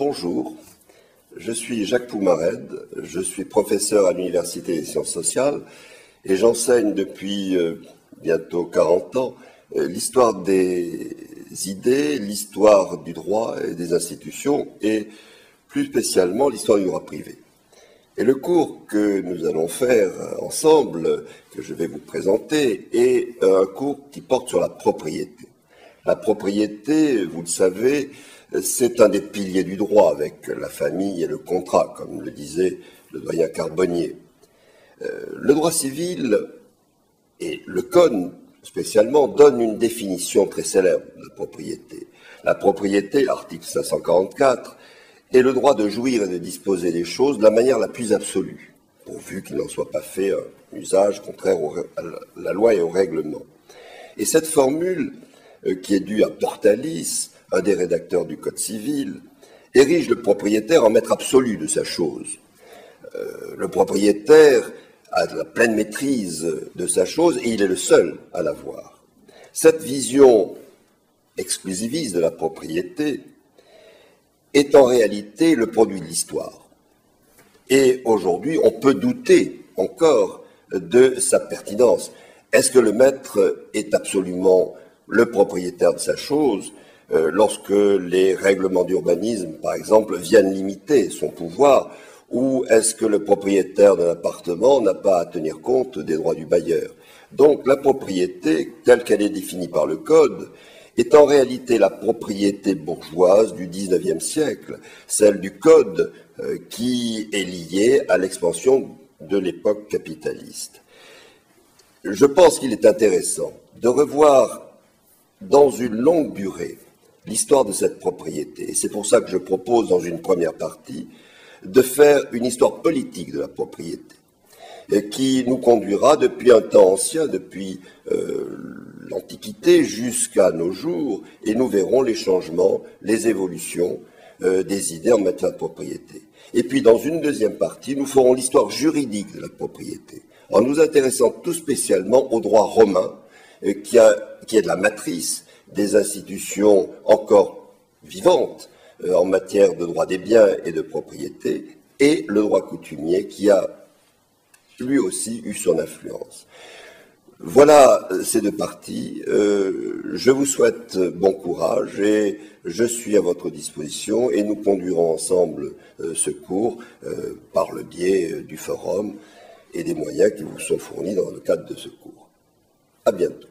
Bonjour, je suis Jacques Poumared, je suis professeur à l'Université des sciences sociales et j'enseigne depuis bientôt 40 ans l'histoire des idées, l'histoire du droit et des institutions et plus spécialement l'histoire du droit privé. Et le cours que nous allons faire ensemble, que je vais vous présenter, est un cours qui porte sur la propriété. La propriété, vous le savez, c'est un des piliers du droit avec la famille et le contrat, comme le disait le doyen Carbonnier. Le droit civil et le Code spécialement donnent une définition très célèbre de la propriété. La propriété, article 544, est le droit de jouir et de disposer des choses de la manière la plus absolue, pourvu qu'il n'en soit pas fait un usage contraire à la loi et au règlement. Et cette formule, qui est due à Portalis, un des rédacteurs du Code civil, érige le propriétaire en maître absolu de sa chose. Le propriétaire a la pleine maîtrise de sa chose et il est le seul à l'avoir. Cette vision exclusiviste de la propriété est en réalité le produit de l'histoire. Et aujourd'hui, on peut douter encore de sa pertinence. Est-ce que le maître est absolument le propriétaire de sa chose lorsque les règlements d'urbanisme, par exemple, viennent limiter son pouvoir, ou est-ce que le propriétaire d'un appartement n'a pas à tenir compte des droits du bailleur? Donc la propriété, telle qu'elle est définie par le Code, est en réalité la propriété bourgeoise du XIXe siècle, celle du Code qui est liée à l'expansion de l'époque capitaliste. Je pense qu'il est intéressant de revoir dans une longue durée l'histoire de cette propriété. Et c'est pour ça que je propose dans une première partie de faire une histoire politique de la propriété, qui nous conduira depuis un temps ancien, depuis l'Antiquité jusqu'à nos jours, et nous verrons les changements, les évolutions des idées en matière de propriété. Et puis dans une deuxième partie, nous ferons l'histoire juridique de la propriété, en nous intéressant tout spécialement au droit romain, qui est de la matrice des institutions encore vivantes en matière de droit des biens et de propriété, et le droit coutumier qui a lui aussi eu son influence. Voilà ces deux parties. Je vous souhaite bon courage et je suis à votre disposition et nous conduirons ensemble ce cours par le biais du forum et des moyens qui vous sont fournis dans le cadre de ce cours. À bientôt.